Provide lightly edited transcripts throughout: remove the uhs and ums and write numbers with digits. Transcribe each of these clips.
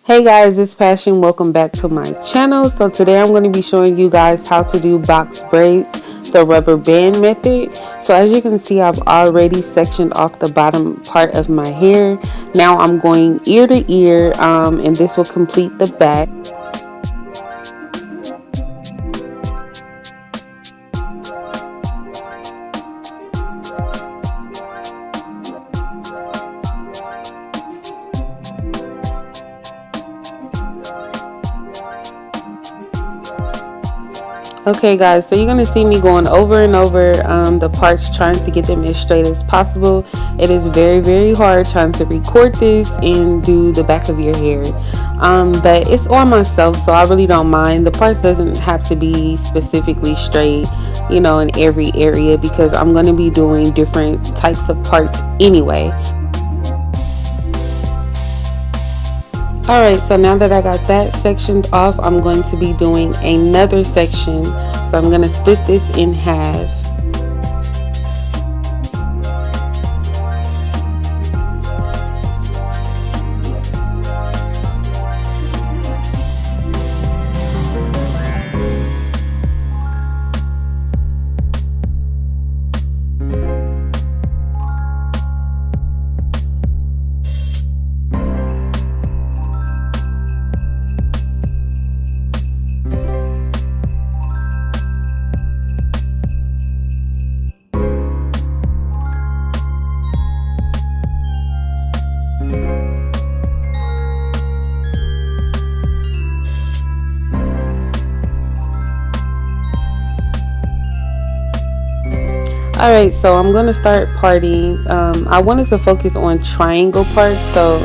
Hey guys, it's Passion. Welcome back to my channel. So today I'm going to be showing you guys how to do box braids the rubber band method. So as you can see, I've already sectioned off the bottom part of my hair. Now I'm going ear to ear, and this will complete the back. Okay guys, so you're going to see me going over and over the parts, trying to get them as straight as possible. It is very hard trying to record this and do the back of your hair, but it's on myself, so I really don't mind. The parts doesn't have to be specifically straight, you know, in every area, because I'm going to be doing different types of parts anyway. Alright, so now that I got that sectioned off, I'm going to be doing another section. So I'm going to split this in halves. Alright, so I'm going to start parting. I wanted to focus on triangle parts, so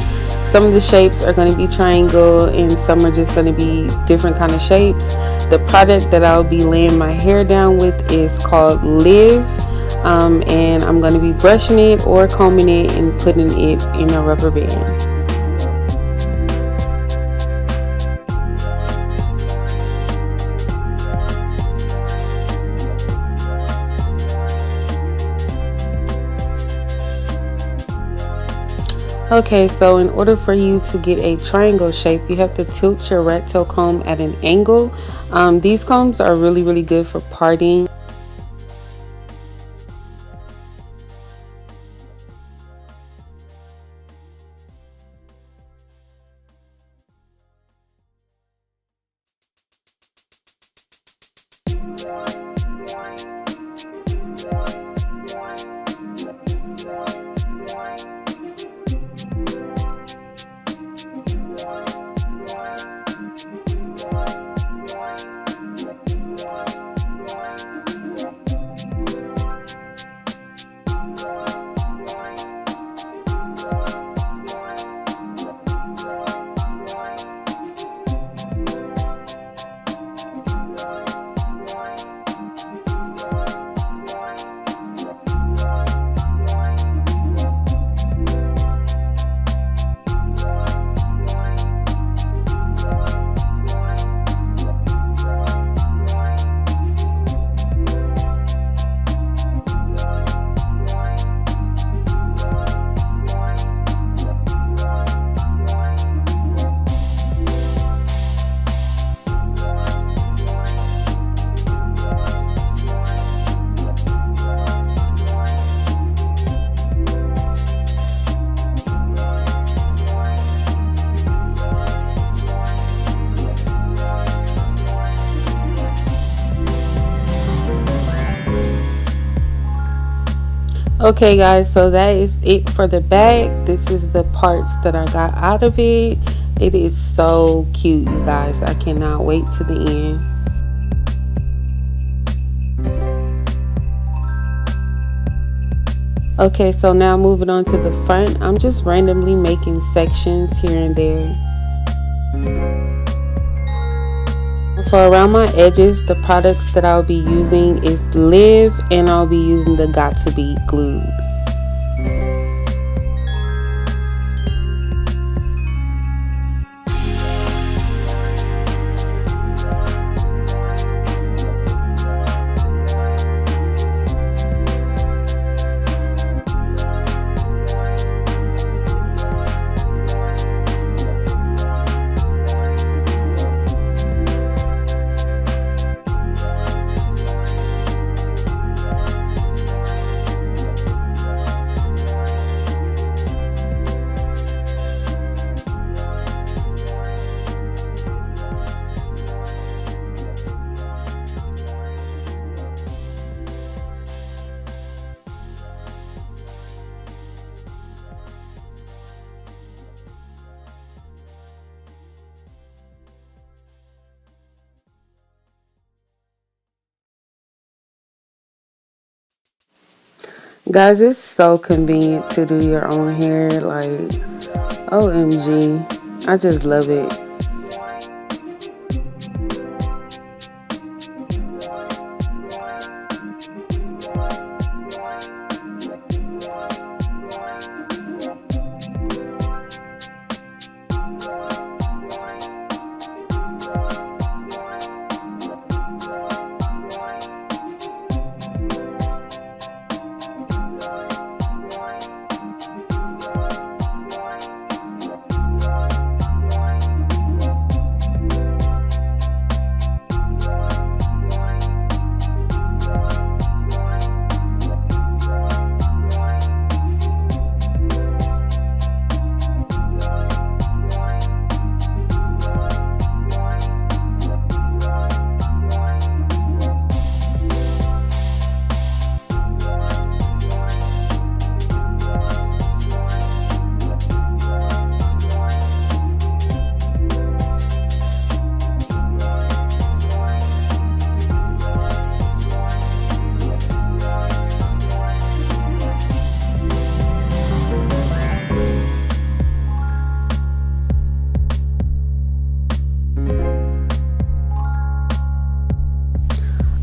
some of the shapes are going to be triangle and some are just going to be different kind of shapes. The product that I'll be laying my hair down with is called Live, and I'm going to be brushing it or combing it and putting it in a rubber band. Okay, so in order for you to get a triangle shape, you have to tilt your rat tail comb at an angle. These combs are really good for parting. Okay guys, so that is it for the back. This is the parts that I got out of it. It is so cute, you guys. I cannot wait to the end. Okay, so now moving on to the front, I'm just randomly making sections here and there. For around my edges, the products that I'll be using is Live, and I'll be using the Got To Be glue. Guys, it's so convenient to do your own hair. Like, OMG. I just love it.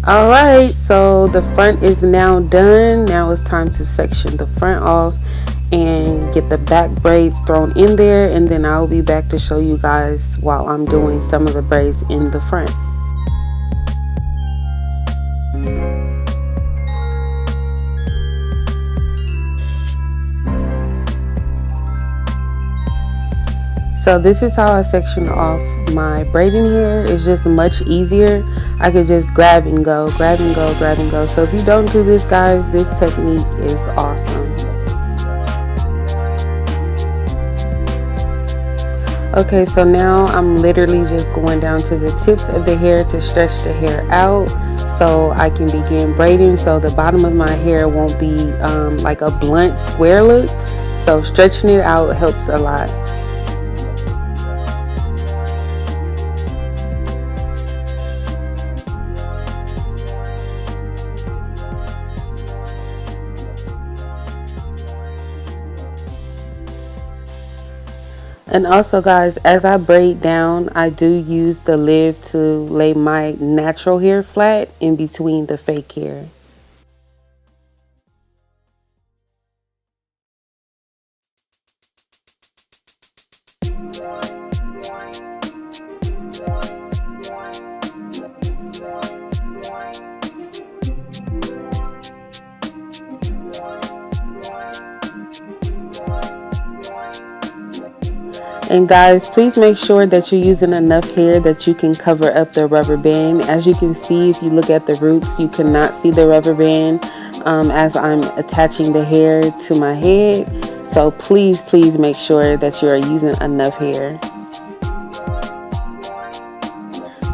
Alright, so the front is now done. Now it's time to section the front off and get the back braids thrown in there, and then I'll be back to show you guys while I'm doing some of the braids in the front. So this is how I section off my braiding hair. It's just much easier. I could just grab and go, grab and go, grab and go. So if you don't do this, guys, this technique is awesome. Okay, so now I'm literally just going down to the tips of the hair to stretch the hair out so I can begin braiding, so the bottom of my hair won't be like a blunt square look. So stretching it out helps a lot. And also, guys, as I braid down, I do use the lift to lay my natural hair flat in between the fake hair. And guys, please make sure that you're using enough hair that you can cover up the rubber band. As you can see, if you look at the roots, you cannot see the rubber band as I'm attaching the hair to my head. So please, please make sure that you are using enough hair.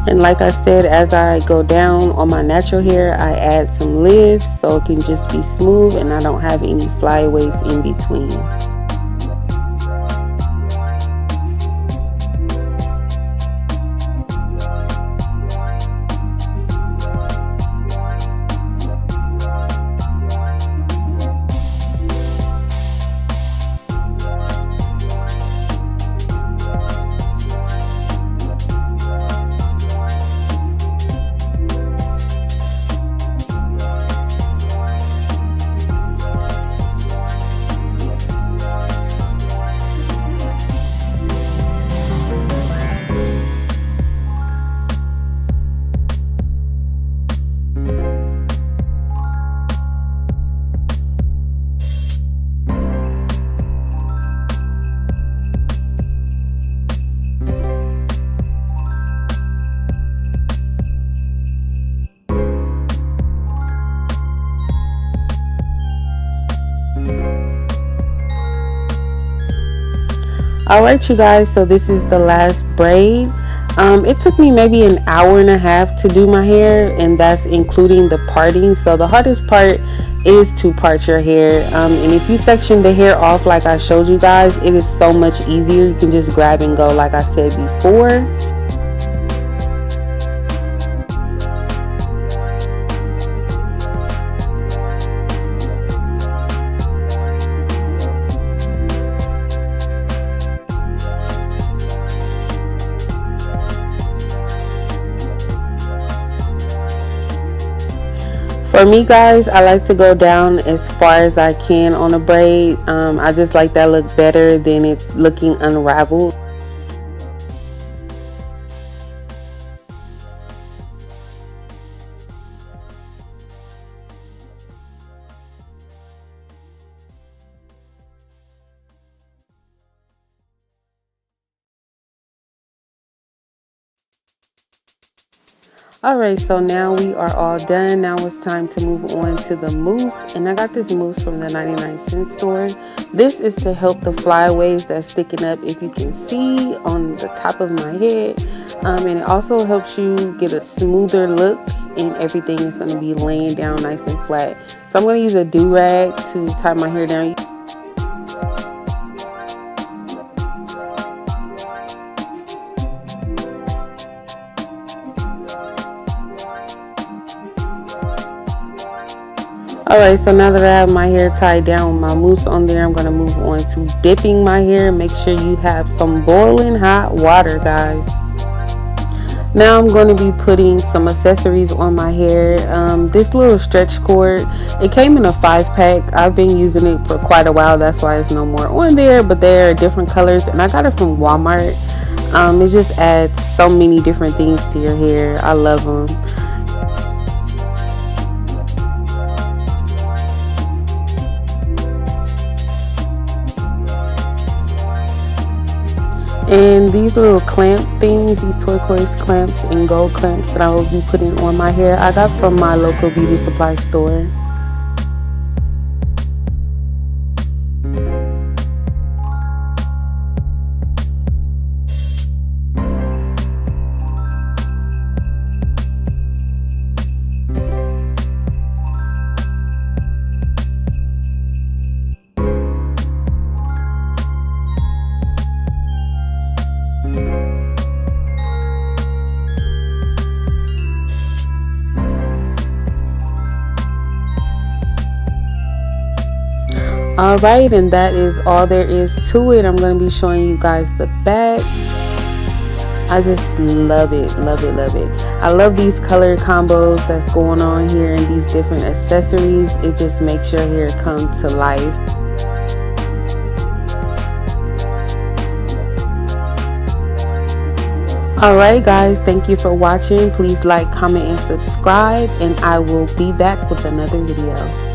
And like I said, as I go down on my natural hair, I add some lifts so it can just be smooth and I don't have any flyaways in between. Alright, you guys, so this is the last braid. It took me maybe an hour and a half to do my hair, and that's including the parting. So the hardest part is to part your hair, and if you section the hair off like I showed you guys, it is so much easier. You can just grab and go like I said before. For me, guys, I like to go down as far as I can on a braid. I just like that look better than it's looking unraveled. Alright, so now we are all done. Now it's time to move on to the mousse. And I got this mousse from the 99-cent store. This is to help the flyaways that's sticking up, if you can see, on the top of my head. And it also helps you get a smoother look, and everything is going to be laying down nice and flat. So I'm going to use a do-rag to tie my hair down. Alright, so now that I have my hair tied down with my mousse on there, I'm going to move on to dipping my hair. Make sure you have some boiling hot water, guys. Now I'm going to be putting some accessories on my hair. This little stretch cord, it came in a 5-pack. I've been using it for quite a while. That's why it's no more on there, but there are different colors, and I got it from Walmart. It just adds so many different things to your hair. I love them. And these little clamp things, these turquoise clamps and gold clamps that I will be putting on my hair, I got from my local beauty supply store. Alright, and that is all there is to it. I'm going to be showing you guys the back. I just love it, love it, love it. I love these color combos that's going on here and these different accessories. It just makes your hair come to life. Alright guys, thank you for watching. Please like, comment, and subscribe, and I will be back with another video.